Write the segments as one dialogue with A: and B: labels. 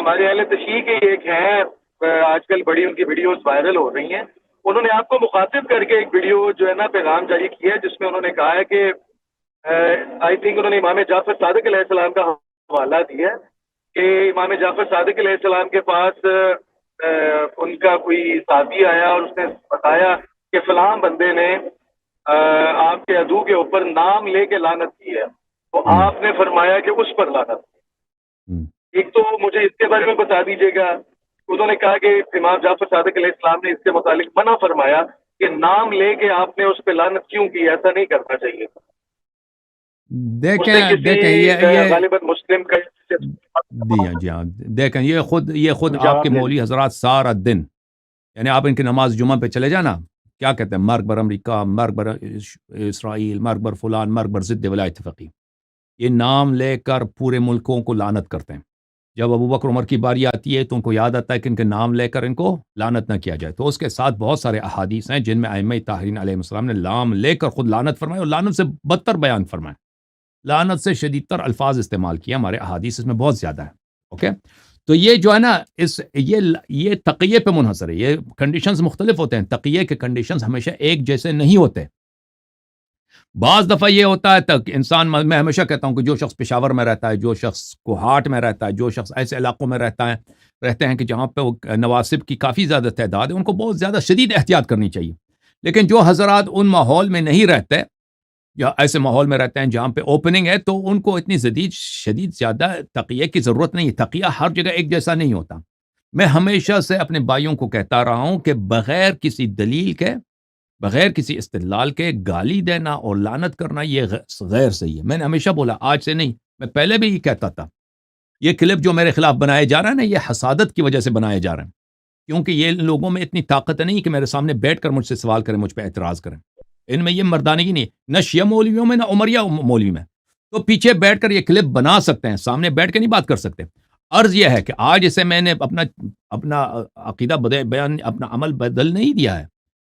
A: ہمارے اہل تشیع کے ایک ہیں، آج کل بڑی ان کی ویڈیوز وائرل ہو رہی ہیں. انہوں نے آپ کو مخاطب کر کے ایک ویڈیو جو ہے نا پیغام جاری کیا ہے، جس میں انہوں نے کہا ہے کہ آئی تھنک انہوں نے امام جعفر صادق علیہ السلام کا حوالہ دیا ہے کہ امام جعفر صادق علیہ السلام کے پاس ان کا کوئی صحابی آیا اور اس نے بتایا کہ فلاں بندے نے آپ کے عدو کے اوپر نام لے کے لعنت کی ہے، تو آپ نے فرمایا کہ اس پر لعنت. ایک تو مجھے اس کے بارے میں بتا دیجیے گا. انہوں نے کہا کہ امام جعفر صادق علیہ السلام نے اس کے متعلق منع فرمایا کہ نام لے کے آپ نے اس پہ لعنت کیوں کی، ایسا نہیں کرنا چاہیے تھا.
B: دیکھیں یہ
A: غالباً مسلم کا
B: جی ہاں دیکھیں یہ خود آپ کے مولوی حضرات سارا دن، یعنی آپ ان کی نماز جمعہ پہ چلے جانا، کیا کہتے ہیں، مرگ بر امریکہ، مرگ بر اسرائیل، مرگ بر فلان، مرگ بر ضد ولایت فقیہ. یہ نام لے کر پورے ملکوں کو لعنت کرتے ہیں. جب ابو بکر عمر کی باری آتی ہے تو ان کو یاد آتا ہے کہ ان کے نام لے کر ان کو لعنت نہ کیا جائے. تو اس کے ساتھ بہت سارے احادیث ہیں جن میں ائمہ طاہرین علیہ السلام نے نام لے کر خود لعنت فرمائے اور لعنت سے بدتر بیان فرمائے، لعنت سے شدید تر الفاظ استعمال کیا. ہمارے احادیث اس میں بہت زیادہ ہے. اوکے، تو یہ جو ہے نا یہ تقیے پہ منحصر ہے. یہ کنڈیشنز مختلف ہوتے ہیں. تقیے کے کنڈیشنز ہمیشہ ایک جیسے نہیں ہوتے. بعض دفعہ یہ ہوتا ہے تک انسان، میں ہمیشہ کہتا ہوں کہ جو شخص پشاور میں رہتا ہے، جو شخص کوہاٹ میں رہتا ہے، جو شخص ایسے علاقوں میں رہتے ہیں کہ جہاں پہ نواسب کی کافی زیادہ تعداد ہے، ان کو بہت زیادہ شدید احتیاط کرنی چاہیے. لیکن جو حضرات ان ماحول میں نہیں رہتے یا ایسے ماحول میں رہتے ہیں جہاں پہ اوپننگ ہے، تو ان کو اتنی شدید زیادہ تقیہ کی ضرورت نہیں ہے. تقیہ ہر جگہ ایک جیسا نہیں ہوتا. میں ہمیشہ سے اپنے بھائیوں کو کہتا رہا ہوں کہ بغیر کسی دلیل کے، بغیر کسی استدلال کے گالی دینا اور لعنت کرنا یہ غیر صحیح ہے. میں نے ہمیشہ بولا، آج سے نہیں، میں پہلے بھی یہ کہتا تھا. یہ کلپ جو میرے خلاف بنائے جا رہا ہے نا، یہ حسادت کی وجہ سے بنائے جا رہے ہیں، کیونکہ یہ لوگوں میں اتنی طاقت نہیں کہ میرے سامنے بیٹھ کر مجھ سے سوال کریں، مجھ پہ اعتراض کریں. ان میں یہ مردانگی نہیں، نہ شیعہ مولویوں میں، نہ عمریہ مولوی میں. تو پیچھے بیٹھ کر یہ کلپ بنا سکتے ہیں، سامنے بیٹھ کے نہیں بات کر سکتے. عرض یہ ہے کہ آج اسے میں نے اپنا عقیدہ بیان، اپنا عمل بدل نہیں دیا ہے.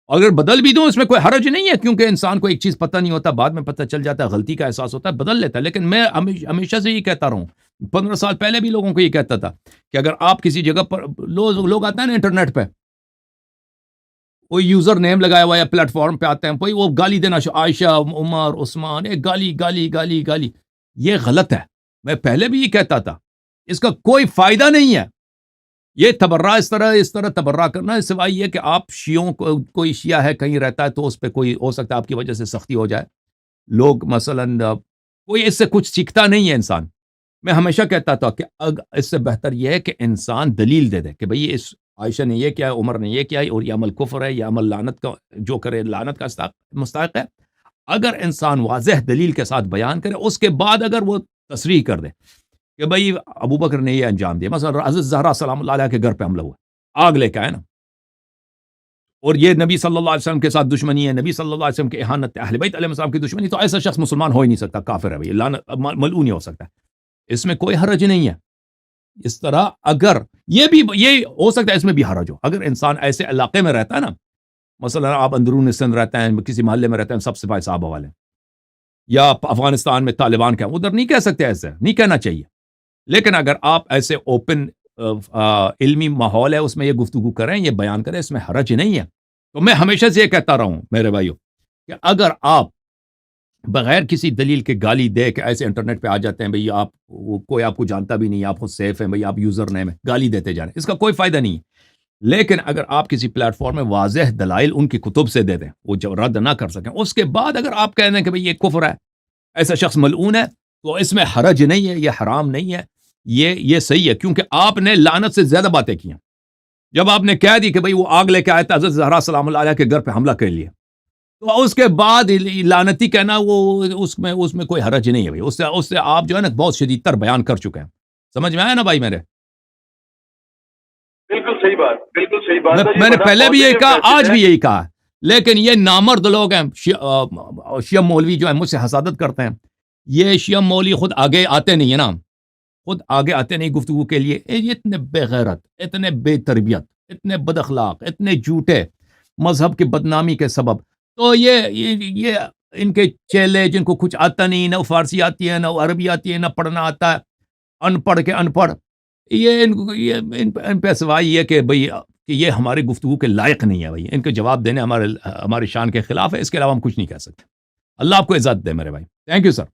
B: اگر بدل بھی دوں اس میں کوئی حرج نہیں ہے، کیونکہ انسان کو ایک چیز پتہ نہیں ہوتا، بعد میں پتہ چل جاتا ہے، غلطی کا احساس ہوتا ہے، بدل لیتا ہے. لیکن میں ہمیشہ سے یہ کہتا رہا ہوں، 15 سال پہلے بھی لوگوں کو یہ کہتا تھا کہ اگر آپ کسی جگہ پر، لوگ آتے ہیں نا انٹرنیٹ پہ، کوئی یوزر نیم لگایا ہوا یا پلیٹ فارم پہ آتے ہیں، کوئی وہ گالی دینا، عائشہ، عمر، عثمان، گالی گالی گالی گالی، یہ غلط ہے. میں پہلے بھی یہ کہتا تھا، اس کا کوئی فائدہ نہیں ہے. یہ تبرہ اس طرح تبرہ کرنا ہے، سوائے یہ کہ آپ شیعوں کو، کوئی شیعہ ہے کہیں رہتا ہے تو اس پہ کوئی ہو سکتا ہے آپ کی وجہ سے سختی ہو جائے. لوگ مثلاً کوئی اس سے کچھ سیکھتا نہیں ہے انسان. میں ہمیشہ کہتا تھا کہ اس سے بہتر یہ ہے کہ انسان دلیل دے دے کہ بھئی اس عائشہ نے یہ کیا ہے، عمر نے یہ کیا ہے، اور یہ عمل کفر ہے، یہ عمل لعنت کا، جو کرے لعنت کا مستحق ہے. اگر انسان واضح دلیل کے ساتھ بیان کرے، اس کے بعد اگر وہ تصریح کر دے کہ بھئی ابو بکر نے یہ انجام دیا، مثلا حضرت زہرا سلام اللہ علیہ کے گھر پہ حملہ ہوا، آگ لے کے آئے نا، اور یہ نبی صلی اللہ علیہ وسلم کے ساتھ دشمنی ہے، نبی صلی اللہ علیہ وسلم کے اہانت، اہل بیت علیہ السلام کی دشمنی، تو ایسا شخص مسلمان ہو ہی نہیں سکتا، کافر ہے بھئی، ملعون ہی ہو سکتا ہے. اس میں کوئی حرج نہیں ہے. اس طرح اگر یہ ہو سکتا ہے اس میں بھی حرج ہو، اگر انسان ایسے علاقے میں رہتا ہے نا، مثلا آپ اندرون سندھ رہتے ہیں، کسی محلے میں رہتے ہیں، سب سپاہی صحابہ والے، یا افغانستان میں طالبان کے، ادھر نہیں کہہ سکتے، ایسے نہیں کہنا چاہیے. لیکن اگر آپ ایسے اوپن علمی ماحول ہے اس میں یہ گفتگو کریں، یہ بیان کریں، اس میں حرج نہیں ہے. تو میں ہمیشہ سے یہ کہتا رہا ہوں میرے بھائیو کہ اگر آپ بغیر کسی دلیل کے گالی دے کے ایسے انٹرنیٹ پہ آ جاتے ہیں، بھئی آپ کوئی آپ کو جانتا بھی نہیں، آپ خود سیف ہیں، بھئی آپ یوزر نیم ہے، گالی دیتے جا رہے ہیں، اس کا کوئی فائدہ نہیں ہے. لیکن اگر آپ کسی پلیٹ فارم میں واضح دلائل ان کی کتب سے دے دیں، وہ جو رد نہ کر سکیں، اس کے بعد اگر آپ کہہ دیں کہ بھئی یہ کفر ہے، ایسا شخص ملعون ہے، تو اس میں حرج نہیں ہے، یہ حرام نہیں ہے، یہ صحیح ہے. کیونکہ آپ نے لعنت سے زیادہ باتیں کی ہیں. جب آپ نے کہہ دی کہ بھئی وہ آگ لے کے آئے تھے، حضرت زہرا سلام اللہ علیہ کے گھر پہ حملہ کر لیا، تو اس کے بعد لعنتی کہنا، وہ اس میں کوئی حرج نہیں ہے بھائی. اس سے آپ جو ہے نا بہت شدید تر بیان کر چکے ہیں. سمجھ میں آیا نا بھائی میرے؟
A: بالکل صحیح بات، بالکل صحیح بات.
B: میں نے پہلے بھی یہی کہا، آج بھی یہی کہا. لیکن یہ نامرد لوگ ہیں، شیعہ مولوی جو ہیں، مجھ سے حسادت کرتے ہیں. یہ شیعہ مولوی خود آگے آتے نہیں ہیں نا، خود آگے آتے نہیں گفتگو کے لیے. یہ اتنے بے غیرت، اتنے بے تربیت، اتنے بد اخلاق، اتنے جھوٹے، مذہب کی بدنامی کے سبب. تو یہ ان کے چیلے جن کو کچھ آتا نہیں، نہ فارسی آتی ہے، نہ عربی آتی ہے، نہ پڑھنا آتا ہے، ان پڑھ کے ان پڑھ، یہ ان پہ سوال یہ کہ بھئی کہ یہ ہماری گفتگو کے لائق نہیں ہے بھائی، ان کے جواب دینے ہمارے شان کے خلاف ہے، اس کے علاوہ ہم کچھ نہیں کہہ سکتے. اللہ آپ کو عزت دے میرے بھائی. Thank you sir.